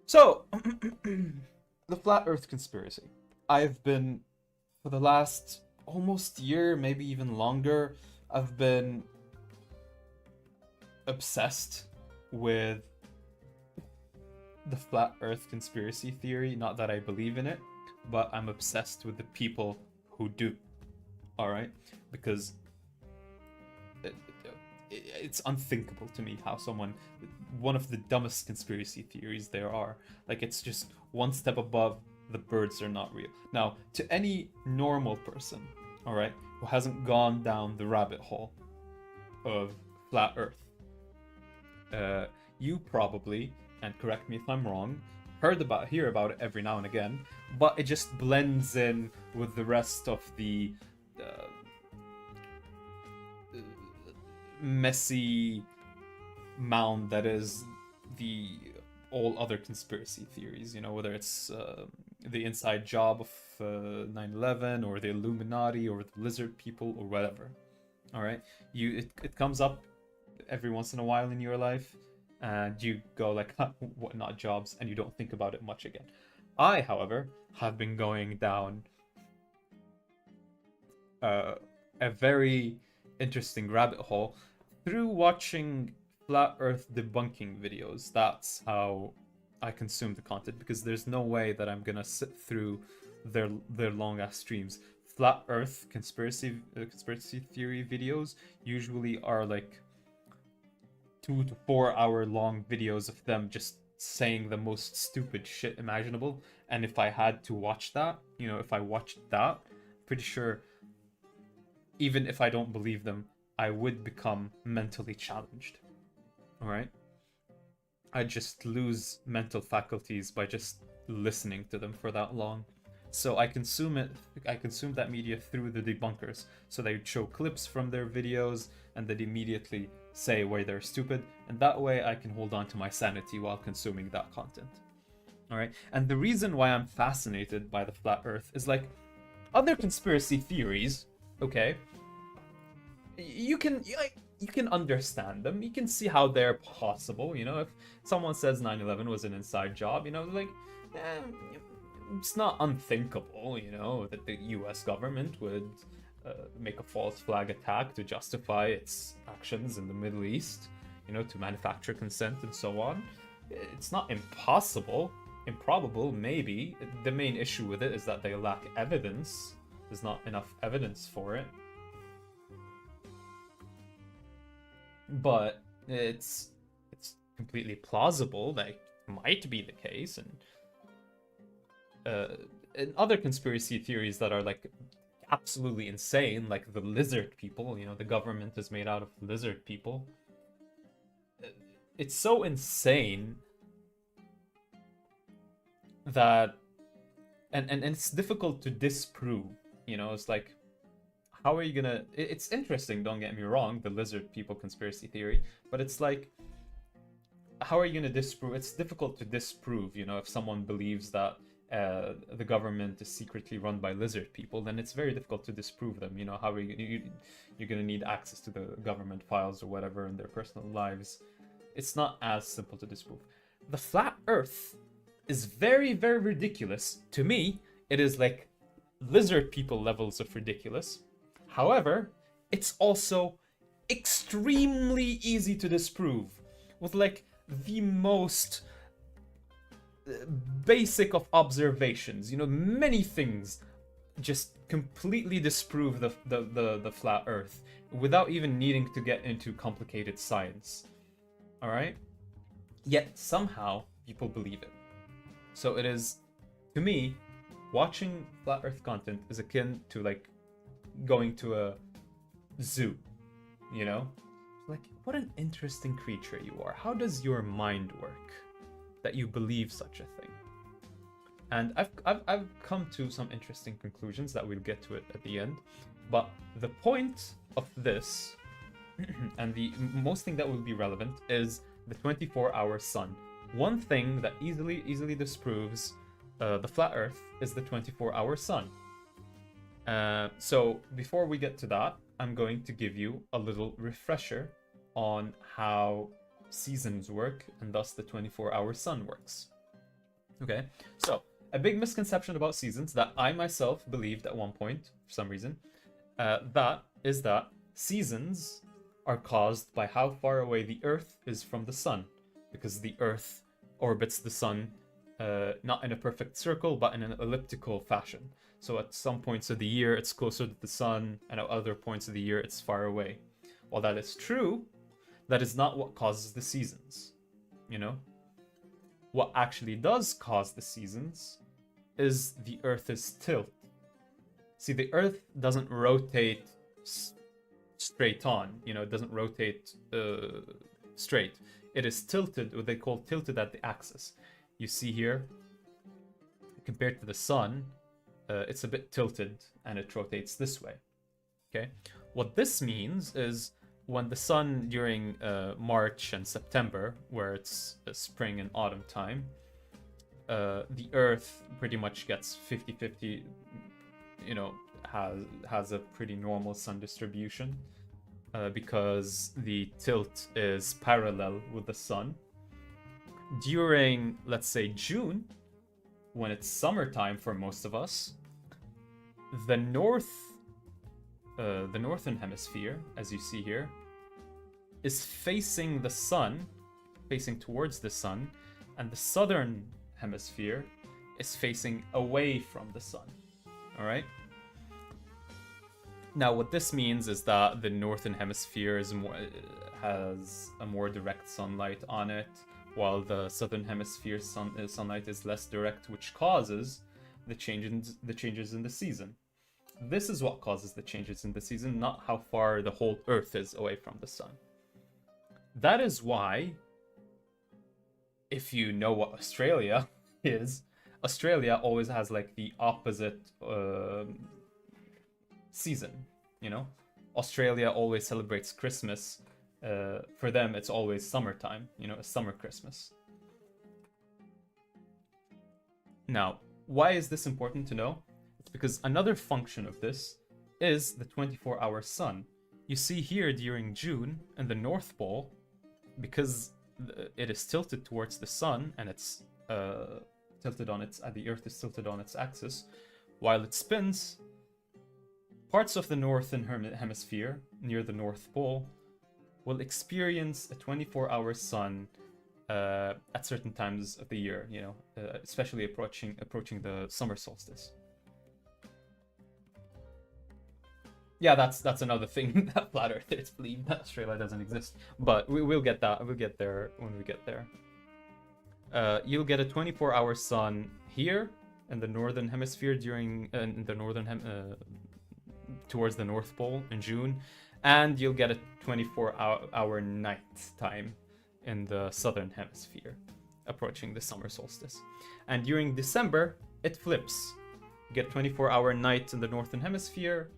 So, the flat Earth conspiracy. I've been, for the last almost year, maybe even longer, I've been obsessed with the flat Earth conspiracy theory. Not that I believe in it, but I'm obsessed with the people who do. All right, because it, it's unthinkable to me how someone, one of the dumbest conspiracy theories there are, like it's just one step above the birds are not real. Now, to any normal person, all right, who hasn't gone down the rabbit hole of flat Earth, uh, you probably, and correct me if I'm wrong, hear about it every now and again, but it just blends in with the rest of the uh, messy mound that is the all other conspiracy theories. You know, whether it's the inside job of 9/11 or the Illuminati or the lizard people or whatever. All right, it comes up every once in a while in your life, and you go like, huh, what not jobs, and you don't think about it much again. I, however, have been going down uh, a very interesting rabbit hole through watching flat Earth debunking videos. That's how I consume the content because there's no way that I'm gonna sit through their long ass streams. Flat Earth conspiracy theory videos usually are like 2 to 4 hour long videos of them just saying the most stupid shit imaginable. And if I had to watch that, if I watched that, pretty sure even if I don't believe them, I would become mentally challenged. All right? I just lose mental faculties by just listening to them for that long. So I consume that media through the debunkers. So they show clips from their videos and then immediately say why they're stupid, and that way I can hold on to my sanity while consuming that content. All right? And the reason why I'm fascinated by the flat earth is like other conspiracy theories, okay? You can understand them. You can see how they're possible. If someone says 9/11 was an inside job, like, eh, it's not unthinkable. That the U.S. government would make a false flag attack to justify its actions in the Middle East. To manufacture consent and so on. It's not impossible. Improbable, maybe. The main issue with it is that they lack evidence. There's not enough evidence for it. But it's completely plausible that it might be the case, and other conspiracy theories that are like absolutely insane, like the lizard people. The government is made out of lizard people. It's so insane that and it's difficult to disprove. It's like, how are you gonna? It's interesting, don't get me wrong, the lizard people conspiracy theory, but it's like, how are you gonna disprove? It's difficult to disprove. If someone believes that the government is secretly run by lizard people, then it's very difficult to disprove them. How are you're gonna need access to the government files or whatever in their personal lives. It's not as simple to disprove. The flat Earth is very, very ridiculous to me. It is like lizard people levels of ridiculous. However, it's also extremely easy to disprove with like the most basic of observations. Many things just completely disprove the flat Earth without even needing to get into complicated science. All right? Yet somehow people believe it. So it is, to me, watching flat Earth content is akin to like going to a zoo, you know? Like, what an interesting creature you are. How does your mind work that you believe such a thing? And I've come to some interesting conclusions that we'll get to it at the end. But the point of this, and the most thing that will be relevant, is the 24-hour sun. One thing that easily disproves the flat Earth is the 24-hour sun. So before we get to that, I'm going to give you a little refresher on how seasons work and thus the 24-hour sun works. Okay, so a big misconception about seasons that I myself believed at one point, for some reason, that seasons are caused by how far away the Earth is from the sun, because the Earth orbits the sun not in a perfect circle, but in an elliptical fashion. So at some points of the year, it's closer to the sun, and at other points of the year, it's far away. While that is true, that is not what causes the seasons, you know? What actually does cause the seasons is the Earth's tilt. See, the Earth doesn't rotate straight on, it doesn't rotate straight. It is tilted, what they call tilted at the axis. You see here, compared to the sun, it's a bit tilted and it rotates this way. Okay, what this means is when the sun during March and September, where it's spring and autumn time, the Earth pretty much gets 50-50, has a pretty normal sun distribution because the tilt is parallel with the sun. During, let's say, June, when it's summertime for most of us, the northern hemisphere, as you see here, is facing the sun, facing towards the sun, and the southern hemisphere is facing away from the sun. All right? Now, what this means is that the northern hemisphere has a more direct sunlight on it, while the southern hemisphere sunlight is less direct, which causes the changes in the season. This is what causes the changes in the season, not how far the whole Earth is away from the sun. That is why, if you know what Australia is, Australia always has like the opposite season, Australia always celebrates Christmas. For them, it's always summertime, a summer Christmas. Now, why is this important to know? It's because another function of this is the 24-hour sun. You see here during June in the North Pole, because it is tilted towards the sun and it's tilted on the Earth is tilted on its axis, while it spins, parts of the northern hemisphere near the North Pole will experience a 24-hour sun at certain times of the year, especially approaching the summer solstice. Yeah, that's another thing that flat earthers believe that Australia doesn't exist. But we'll get that. We'll get there when we get there. You'll get a 24-hour sun here in the northern hemisphere towards the North Pole in June, and you'll get a 24-hour night time in the southern hemisphere approaching the summer solstice. And during December, it flips. You get 24-hour night in the northern hemisphere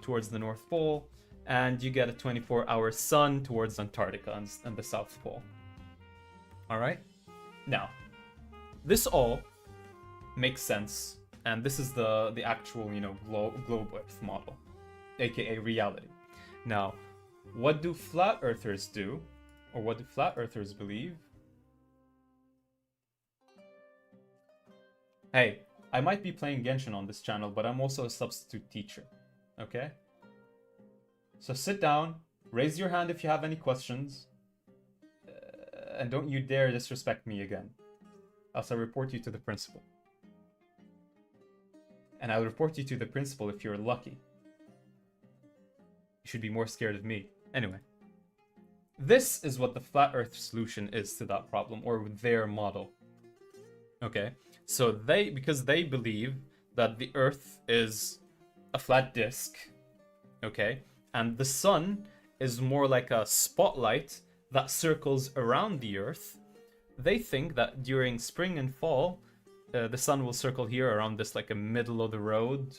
towards the North Pole, and you get a 24-hour sun towards Antarctica and the South Pole. All right? Now, this all makes sense, and this is the actual, globe Earth model, aka reality. Now, what do flat earthers do, or what do flat earthers believe? Hey, I might be playing Genshin on this channel, but I'm also a substitute teacher, okay? So sit down, raise your hand if you have any questions, and don't you dare disrespect me again, else I'll report you to the principal. And I'll report you to the principal if you're lucky. You should be more scared of me. Anyway, this is what the flat earth solution is to that problem, or their model. Okay, so because they believe that the earth is a flat disk, okay, and the sun is more like a spotlight that circles around the earth, they think that during spring and fall, the sun will circle here around this like a middle of the road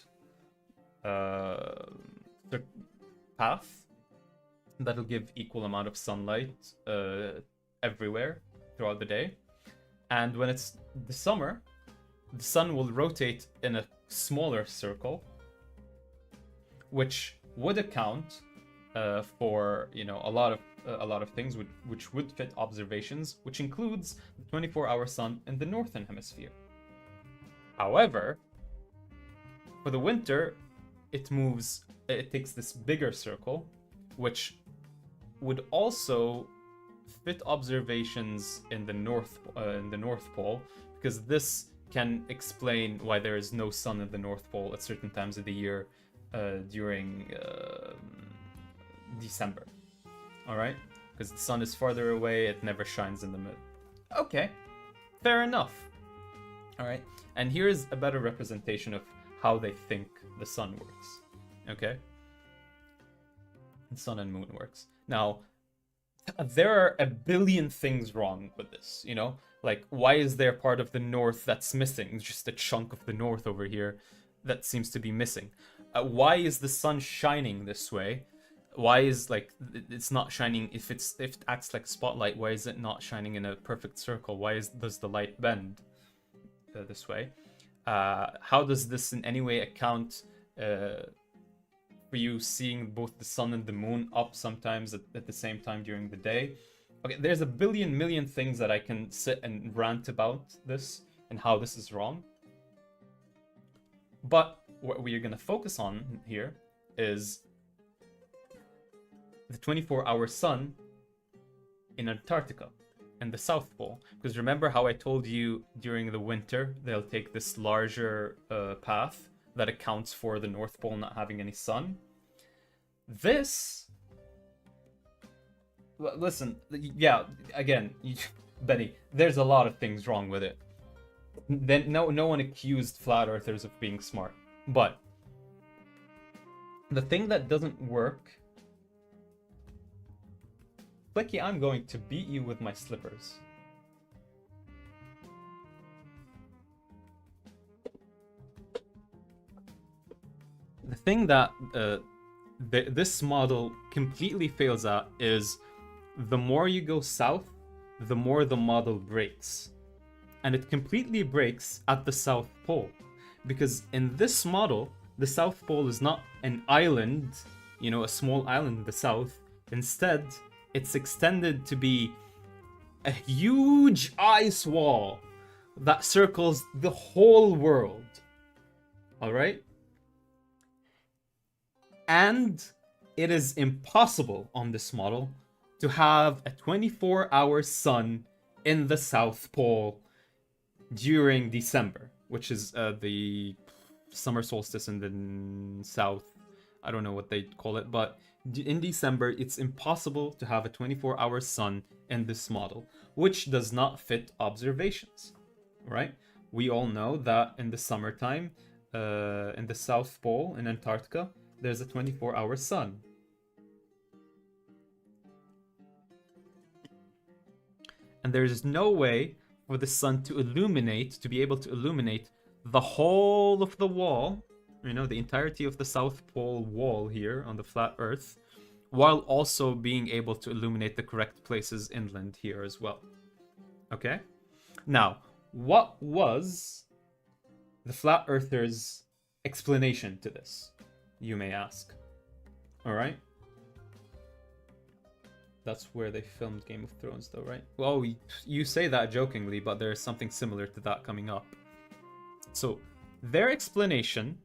path that'll give equal amount of sunlight everywhere throughout the day. And when it's the summer, the sun will rotate in a smaller circle, which would account for a lot of a lot of things which would fit observations, which includes the 24-hour sun in the northern hemisphere. However, for the winter, it takes this bigger circle, which would also fit observations in the North Pole, because this can explain why there is no sun in the North Pole at certain times of the year during December. All right, because the sun is farther away, it never shines in the middle. Okay, fair enough. All right, and here's a better representation of how they think the sun works. Okay, the sun and moon works. Now, there are a billion things wrong with this, you know? Like, why is there part of the north that's missing? Just a chunk of the north over here that seems to be missing. Why is the sun shining this way? Why is, like, it's not shining if it acts like a spotlight? Why is it not shining in a perfect circle? Why does the light bend this way? How does this in any way account for you seeing both the sun and the moon up sometimes at the same time during the day? Okay, there's a million things that I can sit and rant about this and how this is wrong. But what we're going to focus on here is the 24-hour sun in Antarctica and the South Pole. Because remember how I told you during the winter they'll take this larger path that accounts for the North Pole not having any sun? This... Listen, yeah, again, Benny, there's a lot of things wrong with it. Then no one accused flat earthers of being smart. But the thing that doesn't work... Flicky, I'm going to beat you with my slippers. The thing that this model completely fails at is the more you go south, the more the model breaks. And it completely breaks at the South Pole. Because in this model, the South Pole is not an island, you know, a small island in the south. Instead, it's extended to be a huge ice wall that circles the whole world. Alright? And it is impossible on this model to have a 24-hour sun in the South Pole during December, which is the summer solstice in the south. I don't know what they call it, but in December, it's impossible to have a 24-hour sun in this model, which does not fit observations, right? We all know that in the summertime, in the South Pole, in Antarctica, there's a 24-hour sun. And there's no way for the sun to be able to illuminate the whole of the wall, you know, the entirety of the South Pole wall here on the flat Earth, while also being able to illuminate the correct places inland here as well. Okay? Now, what was the flat earthers' explanation to this, you may ask? Alright? That's where they filmed Game of Thrones, though, right? Well, you say that jokingly, but there's something similar to that coming up. So, their explanation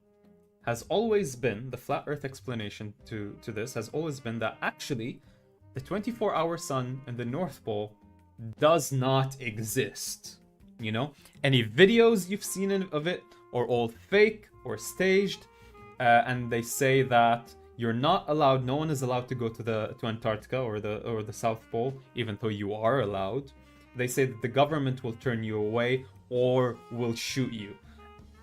has always been, the flat earth explanation to this has always been that actually the 24-hour sun in the North Pole does not exist. You know? Any videos you've seen of it are all fake or staged, and they say that you're not allowed, no one is allowed to go to Antarctica or the South Pole, even though you are allowed. They say that the government will turn you away or will shoot you.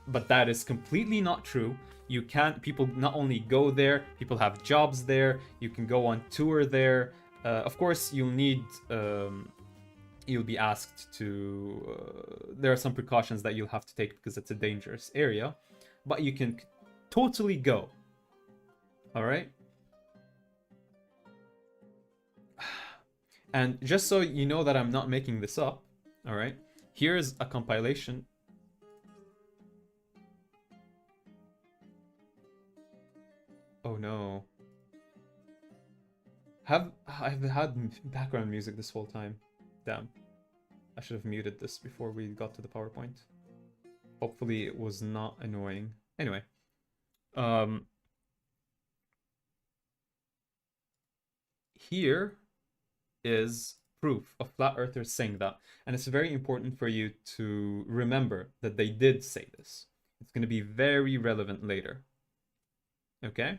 But that is completely not true. You can't, people not only go there, people have jobs there, you can go on tour there. Of course, you'll be asked to, there are some precautions that you'll have to take because it's a dangerous area, but you can totally go. Alright? And just so you know that I'm not making this up, alright? Here's a compilation. Oh no. I've had background music this whole time. Damn. I should have muted this before we got to the PowerPoint. Hopefully it was not annoying. Anyway, um, here is proof of flat earthers saying that. And it's very important for you to remember that they did say this. It's going to be very relevant later. Okay?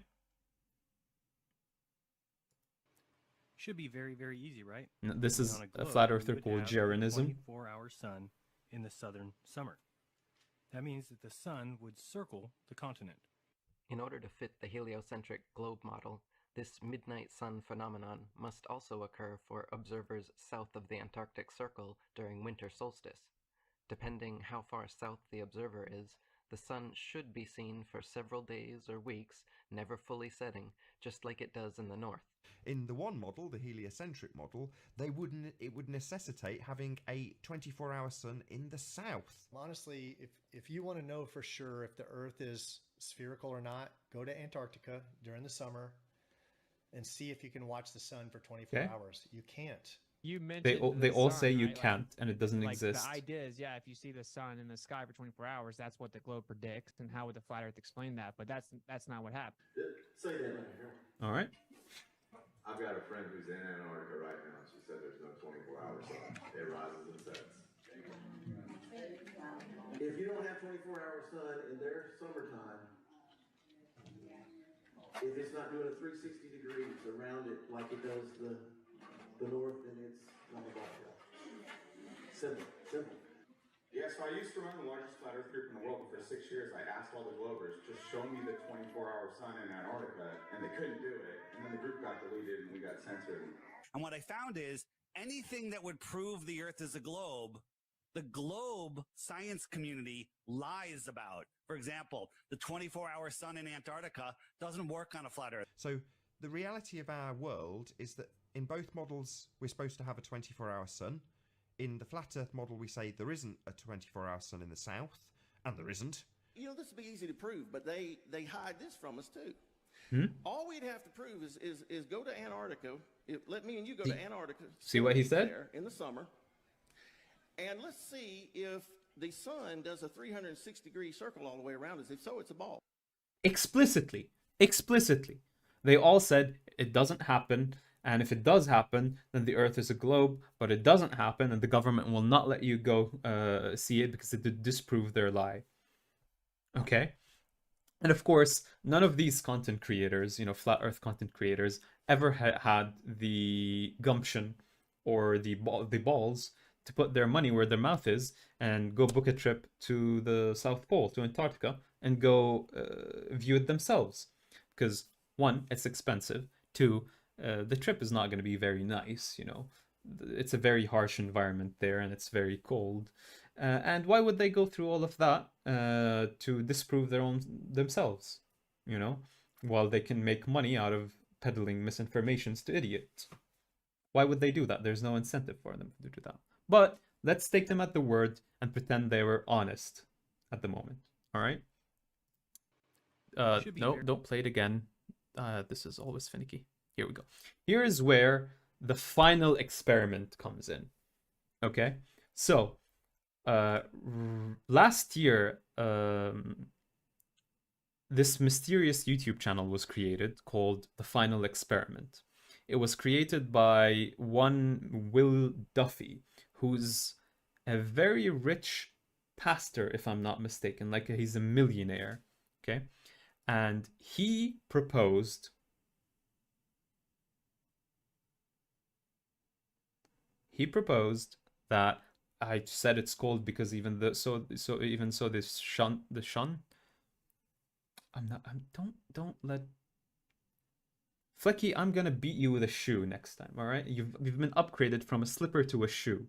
Should be very, very easy, right? This I mean, is on a globe, flat we earther would called have a Jeranism. 24-hour sun in the southern summer. That means that the sun would circle the continent. In order to fit the heliocentric globe model, this midnight sun phenomenon must also occur for observers south of the Antarctic Circle during winter solstice. Depending how far south the observer is, the sun should be seen for several days or weeks, never fully setting, just like it does in the north. In the one model, the heliocentric model, it would necessitate having a 24-hour sun in the south. Honestly, if you want to know for sure if the Earth is spherical or not, go to Antarctica during the summer and see if you can watch the sun for 24 hours. You can't. You mentioned They all sun, say you right? can't, and it doesn't exist. The idea is, yeah, if you see the sun in the sky for 24 hours, that's what the globe predicts, and how would the flat Earth explain that? But that's not what happened. Say that right here. All right. I've got a friend who's in Antarctica right now, and she said there's no 24-hour sun. It rises and sets. If you don't have 24-hour sun in their summertime, if it's not doing a 360 degrees around it like it does the north, then it's not a ball. Simple, simple. Yeah, so I used to run the largest flat earth group in the world, but for 6 years I asked all the Globers, just show me the 24-hour sun in Antarctica, and they couldn't do it. And then the group got deleted and we got censored. And what I found is anything that would prove the Earth is a globe, the globe science community lies about. For example, the 24-hour sun in Antarctica doesn't work on a flat Earth. So the reality of our world is that in both models, we're supposed to have a 24-hour sun. In the flat Earth model, we say there isn't a 24-hour sun in the south, and there isn't. You know, this would be easy to prove, but they hide this from us too. All we'd have to prove is go to Antarctica. Let me and you go to Antarctica. See what he said? There in the summer, and let's see if the sun does a 360-degree circle all the way around us. If so, it's a ball. Explicitly. They all said it doesn't happen, and if it does happen, then the Earth is a globe, but it doesn't happen, and the government will not let you go see it because it did disprove their lie. Okay? And of course, none of these content creators, flat Earth content creators, ever had the gumption or the balls to put their money where their mouth is and go book a trip to the South Pole, to Antarctica, and go view it themselves. Because, one, it's expensive. Two, the trip is not going to be very nice, It's a very harsh environment there, and it's very cold. And why would they go through all of that to disprove themselves, while they can make money out of peddling misinformations to idiots? Why would they do that? There's no incentive for them to do that. But let's take them at the word and pretend they were honest at the moment. All right? No, don't play it again. This is always finicky. Here we go. Here is where the final experiment comes in. Okay? So, last year, this mysterious YouTube channel was created called The Final Experiment. It was created by one Will Duffy, who's a very rich pastor, if I'm not mistaken. Like, he's a millionaire. Okay? And he proposed that, I said it's called because even this shun, don't let Flecky, I'm gonna beat you with a shoe next time, all right? You've been upgraded from a slipper to a shoe.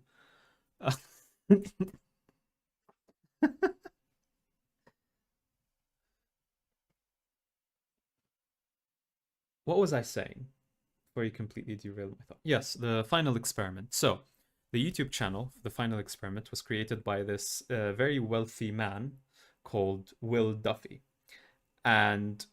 What was I saying? Before you completely derailed my thought. Yes, the final experiment. So, the YouTube channel, The Final Experiment, was created by this very wealthy man called Will Duffy. And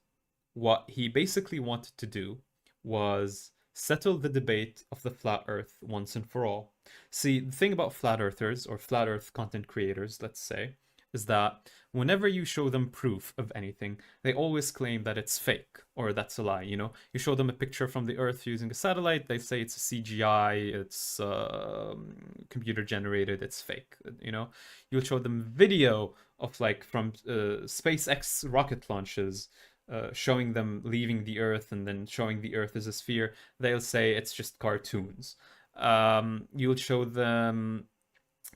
what he basically wanted to do was settle the debate of the flat earth once and for all. See, the thing about flat earthers or flat earth content creators, let's say, is that whenever you show them proof of anything, they always claim that it's fake or that's a lie. You know, you show them a picture from the Earth using a satellite, they say it's a CGI, it's computer generated, it's fake. You know, you'll show them video of like from SpaceX rocket launches. Showing them leaving the Earth and then showing the Earth as a sphere, they'll say it's just cartoons. You'll show them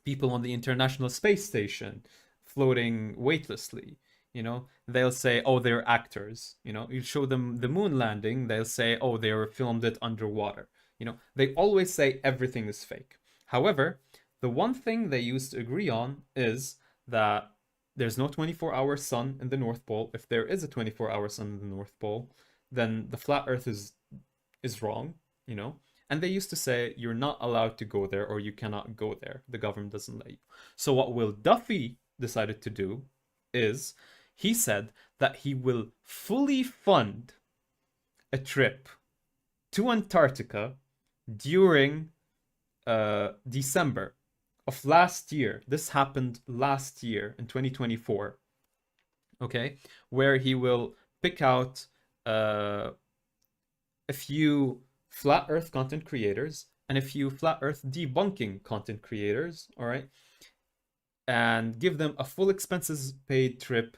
people on the International Space Station floating weightlessly. You know, they'll say, oh, they're actors. You know, you show them the moon landing, they'll say, oh, they were filmed it underwater. You know, they always say everything is fake. However, the one thing they used to agree on is that there's no 24-hour sun in the North Pole. If there is a 24-hour sun in the North Pole, then the flat Earth is wrong, you know? And they used to say you're not allowed to go there or you cannot go there. The government doesn't let you. So what Will Duffy decided to do is he said that he will fully fund a trip to Antarctica during December of last year. This happened last year in 2024. Okay, where he will pick out a few flat Earth content creators and a few flat Earth debunking content creators, all right, and give them a full expenses paid trip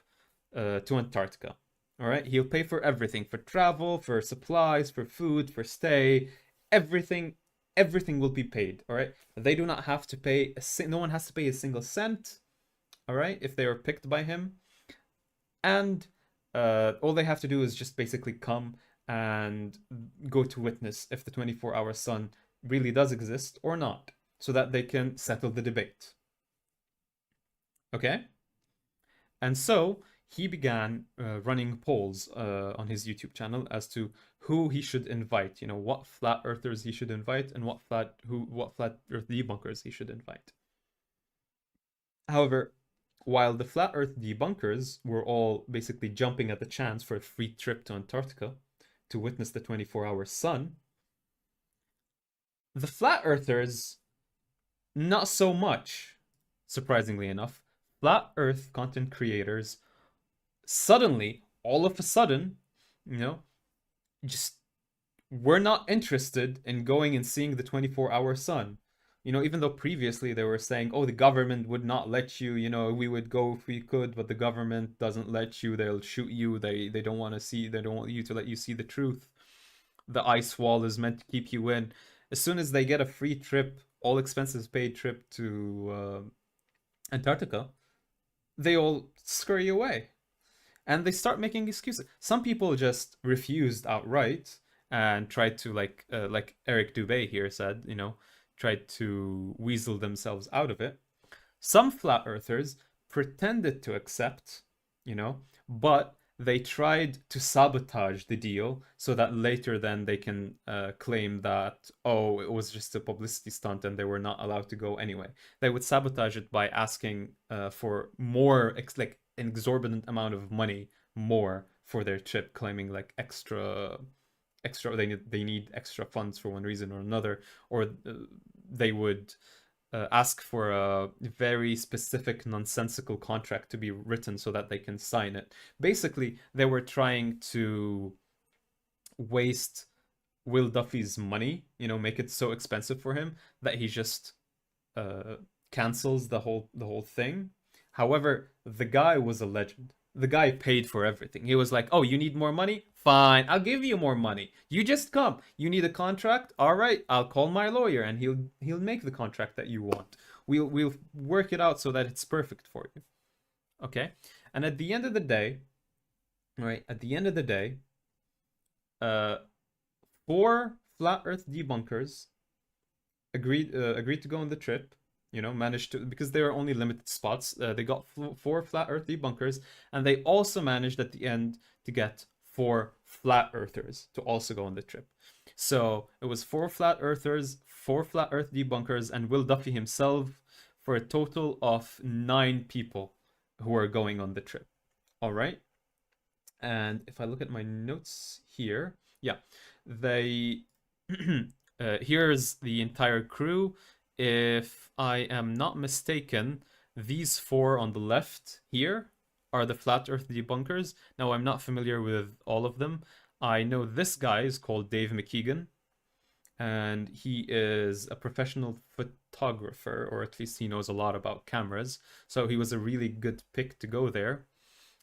to Antarctica. All right, he'll pay for everything, for travel, for supplies, for food, for stay, everything. Everything will be paid. All right, they do not have to pay. No one has to pay a single cent. All right, if they are picked by him, and all they have to do is just basically come and go to witness if the 24-hour sun really does exist or not, so that they can settle the debate. Okay? And so he began running polls on his YouTube channel as to who he should invite, you know, what flat earthers he should invite and what flat earth debunkers he should invite. However, while the flat earth debunkers were all basically jumping at the chance for a free trip to Antarctica to witness the 24-hour sun, the flat earthers, not so much, surprisingly enough. Flat earth content creators suddenly, all of a sudden, you know, just were not interested in going and seeing the 24-hour sun. You know, even though previously they were saying, oh, the government would not let you, you know, we would go if we could, but the government doesn't let you, they'll shoot you, they don't want to see, they don't want you to let you see the truth. The ice wall is meant to keep you in. As soon as they get a free trip, all expenses paid trip to Antarctica, they all scurry away. And they start making excuses. Some people just refused outright and tried to, like Eric Dubé here said, you know, tried to weasel themselves out of it. Some flat earthers pretended to accept, you know, but they tried to sabotage the deal so that later then they can claim that, oh, it was just a publicity stunt and they were not allowed to go anyway. They would sabotage it by asking for more, like an exorbitant amount of money more for their trip, claiming like extra they need extra funds for one reason or another, or they would ask for a very specific nonsensical contract to be written so that they can sign it. Basically, they were trying to waste Will Duffy's money, you know, make it so expensive for him that he just cancels the whole thing. However, the guy was a legend. The guy paid for everything. He was like, oh, you need more money? Fine, I'll give you more money. You just come. You need a contract? All right, I'll call my lawyer and he'll make the contract that you want. We'll work it out so that it's perfect for you. Okay? And at the end of the day, right, four flat earth debunkers agreed to go on the trip. You know, managed to, because there are only limited spots, they got 4 flat earth debunkers, and they also managed at the end to get 4 flat earthers to also go on the trip. So it was 4 flat earthers, 4 flat earth debunkers, and Will Duffy himself, for a total of 9 people who are going on the trip. All right. And if I look at my notes here, yeah, they Here's the entire crew. If I am not mistaken, these 4 on the left here are the flat earth debunkers. Now, I'm not familiar with all of them. I know this guy is called Dave McKeegan, and he is a professional photographer, or at least he knows a lot about cameras. So he was a really good pick to go there.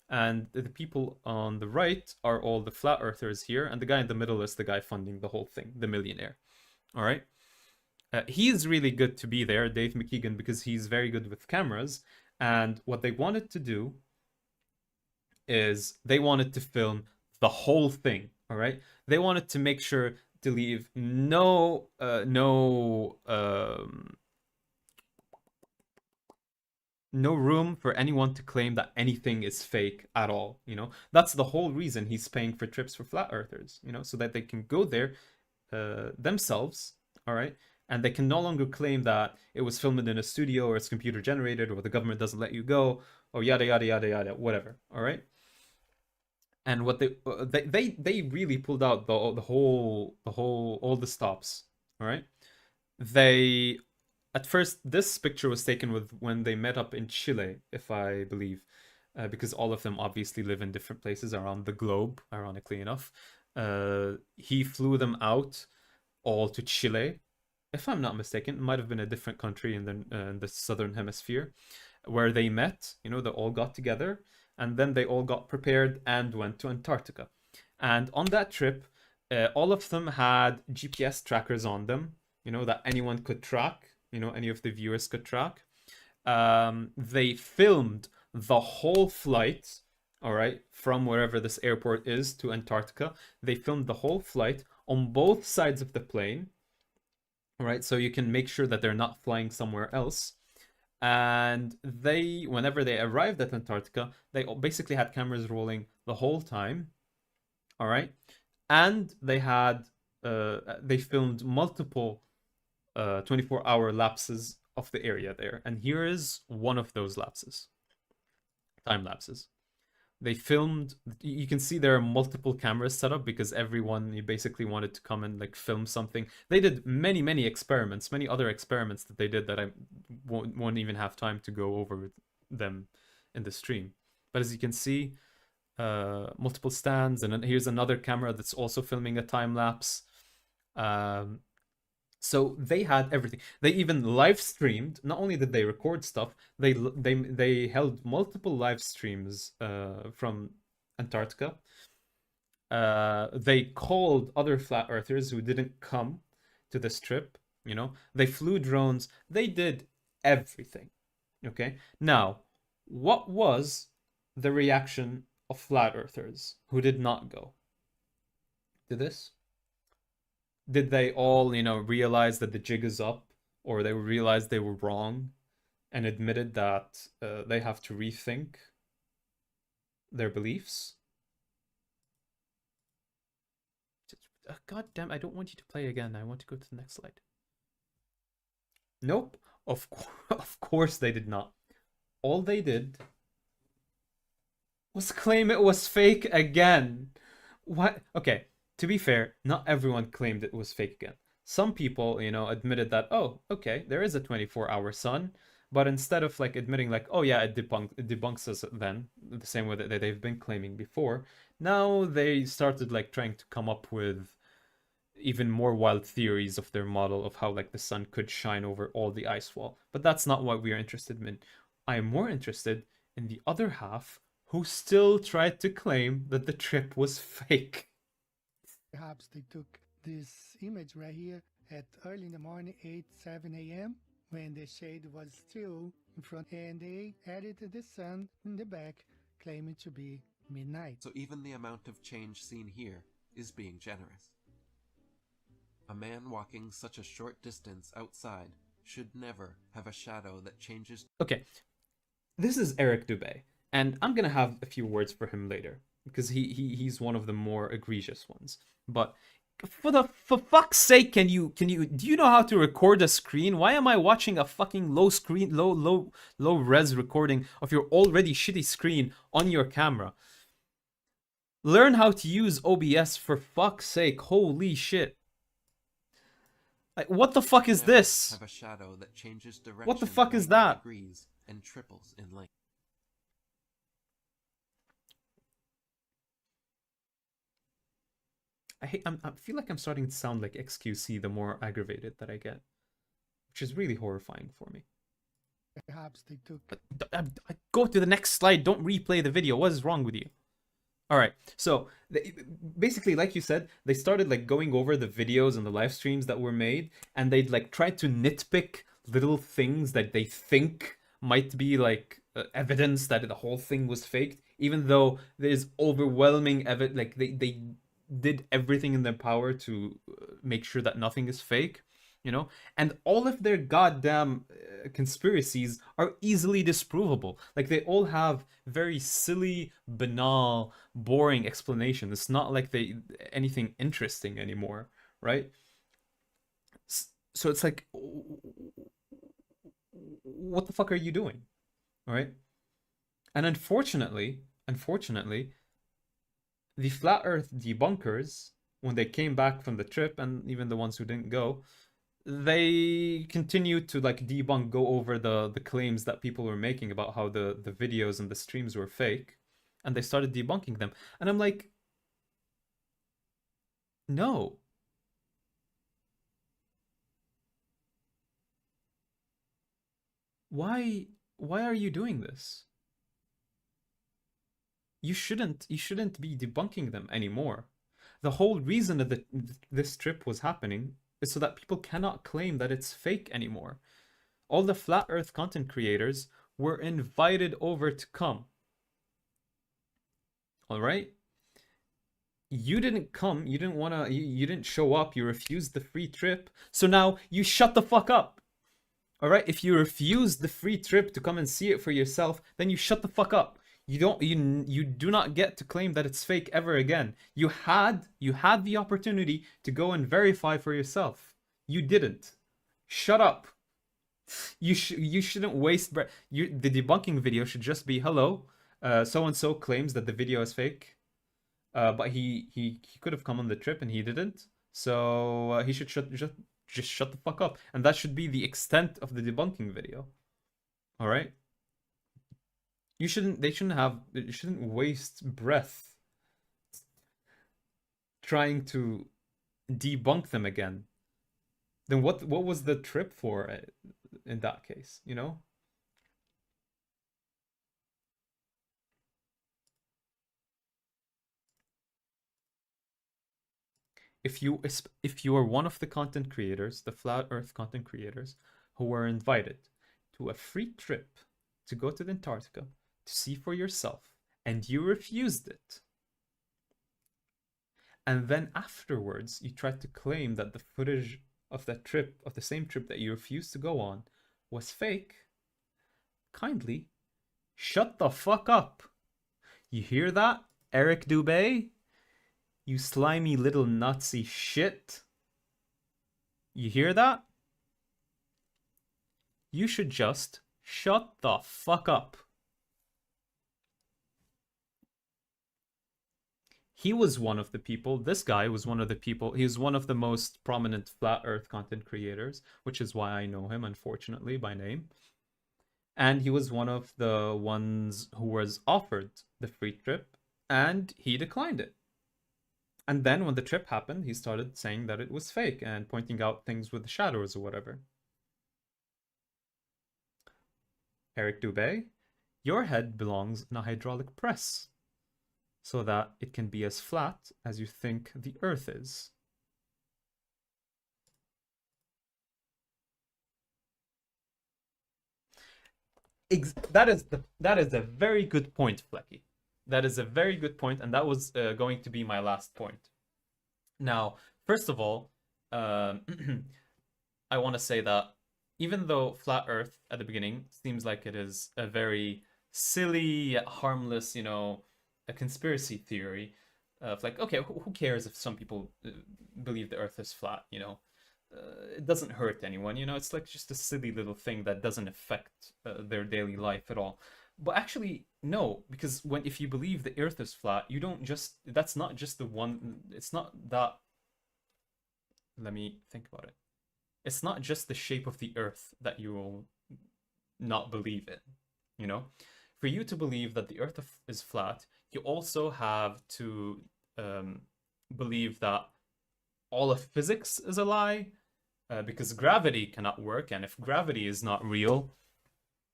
And the people on the right are all the flat earthers here, and the guy in the middle is the guy funding the whole thing, the millionaire. All right. He's really good to be there, Dave McKeegan, because he's very good with cameras. And what they wanted to do is they wanted to film the whole thing. All right. They wanted to make sure to leave no room for anyone to claim that anything is fake at all. You know, that's the whole reason he's paying for trips for flat earthers, you know, so that they can go there themselves. All right. And they can no longer claim that it was filmed in a studio, or it's computer generated, or the government doesn't let you go, or yada yada yada yada, whatever. All right. And what they really pulled out all the stops. All right. They, at first, this picture was taken with when they met up in Chile, if I believe, because all of them obviously live in different places around the globe, ironically enough. He flew them out all to Chile, if I'm not mistaken. It might have been a different country in the southern hemisphere, where they met. You know, they all got together, and then they all got prepared and went to Antarctica. And on that trip, all of them had GPS trackers on them, you know, that anyone could track, you know, any of the viewers could track. They filmed the whole flight, all right, from wherever this airport is to Antarctica. They filmed the whole flight on both sides of the plane, all right, so you can make sure that they're not flying somewhere else. And they, whenever they arrived at Antarctica, they basically had cameras rolling the whole time, all right, and they had they filmed multiple 24-hour lapses of the area there. And here is one of those lapses, time lapses. They filmed, you can see there are multiple cameras set up because everyone basically wanted to come and like film something. They did many experiments, many other experiments that they did that I won't even have time to go over with them in the stream. But as you can see, multiple stands, and then here's another camera that's also filming a time lapse. So they had everything. They even live streamed. Not only did they record stuff, they held multiple live streams from Antarctica. They called other flat earthers who didn't come to this trip. You know, they flew drones. They did everything. Okay. Now, what was the reaction of flat earthers who did not go to this? Did they all, you know, realize that the jig is up, or they realized they were wrong and admitted that they have to rethink their beliefs? God damn, I don't want you to play again. I want to go to the next slide. Nope. Of course they did not. All they did was claim it was fake again. What? Okay. To be fair, not everyone claimed it was fake again. Some people, you know, admitted that, oh, okay, there is a 24-hour sun, but instead of like admitting like, oh yeah, it debunks us then, the same way that they've been claiming before, now they started like trying to come up with even more wild theories of their model of how like the sun could shine over all the ice wall. But that's not what we are interested in. I am more interested in the other half who still tried to claim that the trip was fake. Perhaps they took this image right here at early in the morning, 7 a.m., when the shade was still in front, and they added the sun in the back, claiming to be midnight. So even the amount of change seen here is being generous. A man walking such a short distance outside should never have a shadow that changes. Okay, this is Eric Dubé, and I'm gonna have a few words for him later, because he's one of the more egregious ones. But for fuck's sake, do you know how to record a screen? Why am I watching a fucking low res recording of your already shitty screen on your camera? Learn how to use OBS, for fuck's sake. Holy shit. Like, what the fuck is Never this? have a shadow that changes direction What the fuck is 90 that? degrees and triples in length. I feel like I'm starting to sound like XQC the more aggravated that I get, which is really horrifying for me. Perhaps they took. Go to the next slide. Don't replay the video. What is wrong with you? All right. So basically, like you said, they started like going over the videos and the live streams that were made, and they'd like try to nitpick little things that they think might be like evidence that the whole thing was faked, even though there's overwhelming evidence. Like they did everything in their power to make sure that nothing is fake, you know, and all of their goddamn conspiracies are easily disprovable. Like they all have very silly, banal, boring explanation. It's not like they anything interesting anymore, right? So it's like, what the fuck are you doing, all right? And unfortunately, the flat earth debunkers, when they came back from the trip, and even the ones who didn't go, they continued to like debunk, go over the claims that people were making about how the videos and the streams were fake, and they started debunking them. And I'm like, no. Why are you doing this? You shouldn't be debunking them anymore. The whole reason that this trip was happening is so that people cannot claim that it's fake anymore. All the flat earth content creators were invited over to come. All right? You didn't come, you didn't want to, you didn't show up, you refused the free trip. So now you shut the fuck up. All right? If you refuse the free trip to come and see it for yourself, then you shut the fuck up. You do not get to claim that it's fake ever again. You had the opportunity to go and verify for yourself. You didn't. Shut up. You shouldn't waste breath. The debunking video should just be, hello, so and so claims that the video is fake, but he could have come on the trip and he didn't. So he should just shut the fuck up, and that should be the extent of the debunking video. All right. They shouldn't waste breath trying to debunk them again. Then what was the trip for in that case, you know? If you are one of the content creators, the flat earth content creators, who were invited to a free trip to go to the Antarctica to see for yourself, and you refused it, and then afterwards you tried to claim that the footage of that trip, of the same trip that you refused to go on, was fake, kindly shut the fuck up. You hear that, Eric Dubé? You slimy little Nazi shit. You hear that? You should just shut the fuck up. He was one of the people, this guy was one of the people, he was one of the most prominent flat earth content creators, which is why I know him, unfortunately, by name. And he was one of the ones who was offered the free trip, and he declined it. And then when the trip happened, he started saying that it was fake and pointing out things with the shadows or whatever. Eric Dubé, your head belongs in a hydraulic press, so that it can be as flat as you think the Earth is. That is a very good point, Flecky. That is a very good point, and that was going to be my last point. Now, first of all, I want to say that even though flat Earth at the beginning seems like it is a very silly yet harmless, you know, a conspiracy theory of like, okay, who cares if some people believe the Earth is flat, you know? It doesn't hurt anyone, you know? It's like just a silly little thing that doesn't affect their daily life at all. But actually, no, because if you believe the Earth is flat, you don't just, that's not just the one, it's not that, let me think about it. it's not just the shape of the Earth that you will not believe in, you know? For you to believe that the Earth is flat, you also have to believe that all of physics is a lie, because gravity cannot work, and if gravity is not real,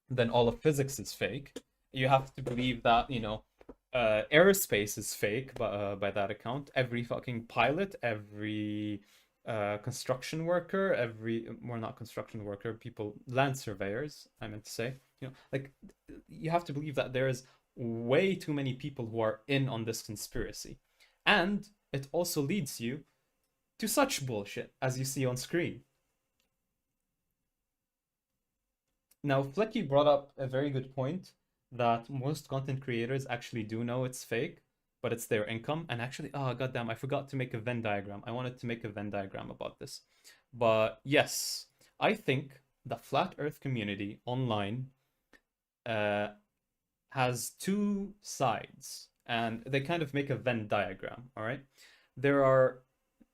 then all of physics is fake. You have to believe that, you know, aerospace is fake by that account. Every fucking pilot, every construction worker, not construction worker, people, land surveyors, I meant to say, you know, like, you have to believe that there is way too many people who are in on this conspiracy. And it also leads you to such bullshit as you see on screen. Now, Flecky brought up a very good point that most content creators actually do know it's fake, but it's their income. And actually, oh goddamn, I forgot to make a Venn diagram. I wanted to make a Venn diagram about this. But yes, I think the flat Earth community online has two sides, and they kind of make a Venn diagram. All right, there are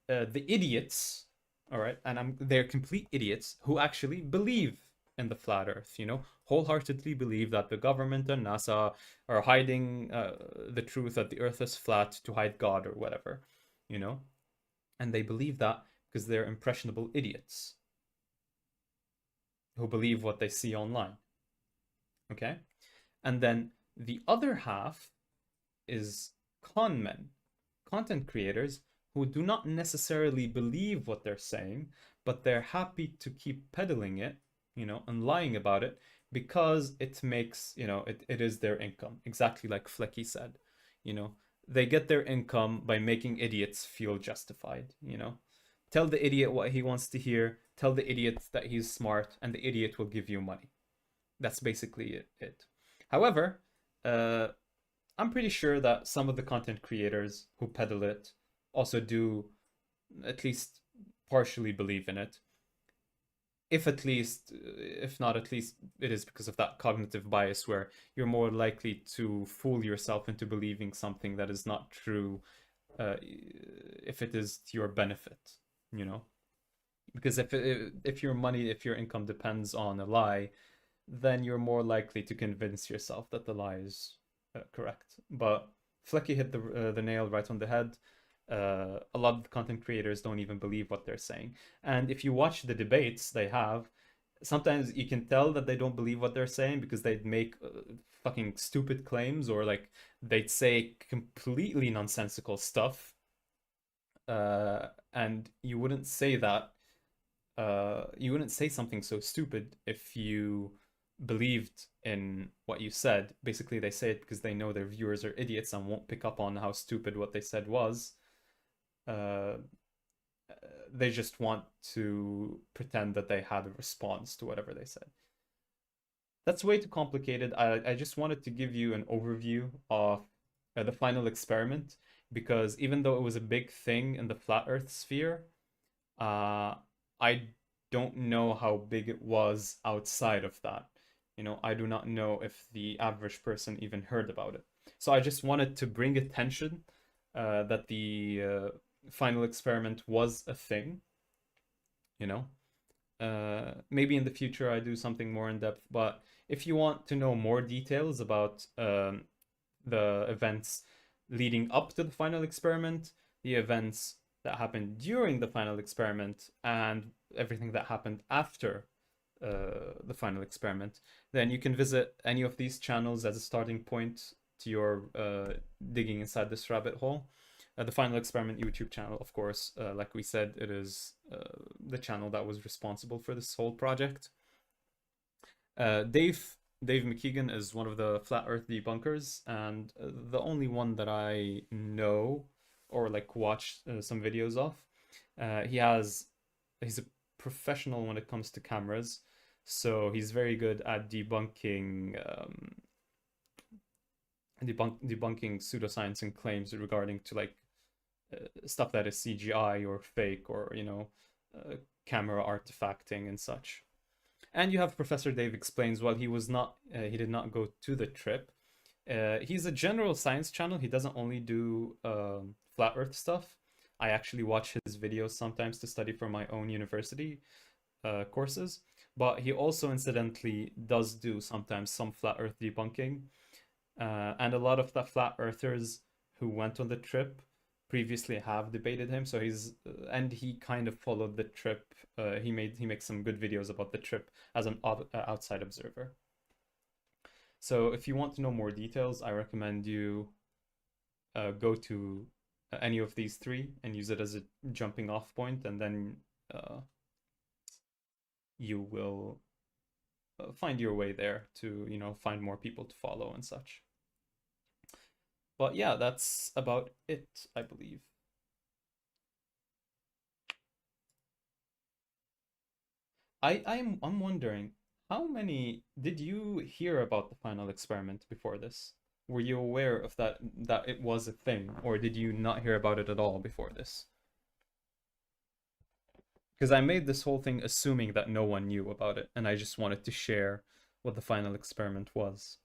the idiots, all right, and they're complete idiots who actually believe in the flat Earth, you know, wholeheartedly believe that the government and NASA are hiding the truth that the Earth is flat to hide God or whatever, you know, and they believe that because they're impressionable idiots who believe what they see online. Okay, and then the other half is con men, content creators who do not necessarily believe what they're saying, but they're happy to keep peddling it, you know, and lying about it because it makes, you know, it is their income. Exactly like Flecky said, you know, they get their income by making idiots feel justified, you know. Tell the idiot what he wants to hear, tell the idiot that he's smart, and the idiot will give you money. That's basically it. However, I'm pretty sure that some of the content creators who peddle it also do at least partially believe in it. If not at least, it is because of that cognitive bias where you're more likely to fool yourself into believing something that is not true if it is to your benefit, you know? Because if your income depends on a lie, then you're more likely to convince yourself that the lie is correct. But Flecky hit the nail right on the head. A lot of content creators don't even believe what they're saying. And if you watch the debates they have, sometimes you can tell that they don't believe what they're saying because they'd make fucking stupid claims, or like they'd say completely nonsensical stuff. And you wouldn't say that. You wouldn't say something so stupid if you believed in what you said. Basically, they say it because they know their viewers are idiots and won't pick up on how stupid what they said was. They just want to pretend that they had a response to whatever they said. That's way too complicated. I just wanted to give you an overview of the final experiment, because even though it was a big thing in the flat Earth sphere, I don't know how big it was outside of that. You know, I do not know if the average person even heard about it. So I just wanted to bring attention that the final experiment was a thing, you know. Maybe in the future I do something more in depth, but if you want to know more details about the events leading up to the final experiment, the events that happened during the final experiment, and everything that happened after the final experiment, then you can visit any of these channels as a starting point to your digging inside this rabbit hole. The Final Experiment YouTube channel, of course, like we said, it is the channel that was responsible for this whole project. Dave McKeegan is one of the Flat Earth debunkers, and the only one that I know or like watch some videos of. He's a professional when it comes to cameras, so he's very good at debunking pseudoscience and claims regarding to like stuff that is CGI or fake, or, you know, camera artifacting and such. And you have Professor Dave Explains. Well, he did not go to the trip. He's a general science channel. He doesn't only do flat Earth stuff. I actually watch his videos sometimes to study for my own university. courses, but he also incidentally does do sometimes some flat earth debunking, and a lot of the flat earthers who went on the trip previously have debated him, so and he kind of followed the trip. He makes some good videos about the trip as an outside observer. So if you want to know more details, I recommend you go to any of these three and use it as a jumping off point, and then you will find your way there to, you know, find more people to follow and such. But yeah, that's about it, I believe. I'm wondering, how many did you hear about the final experiment before this? Were you aware of that it was a thing, or did you not hear about it at all before this? Because I made this whole thing assuming that no one knew about it, and I just wanted to share what the final experiment was.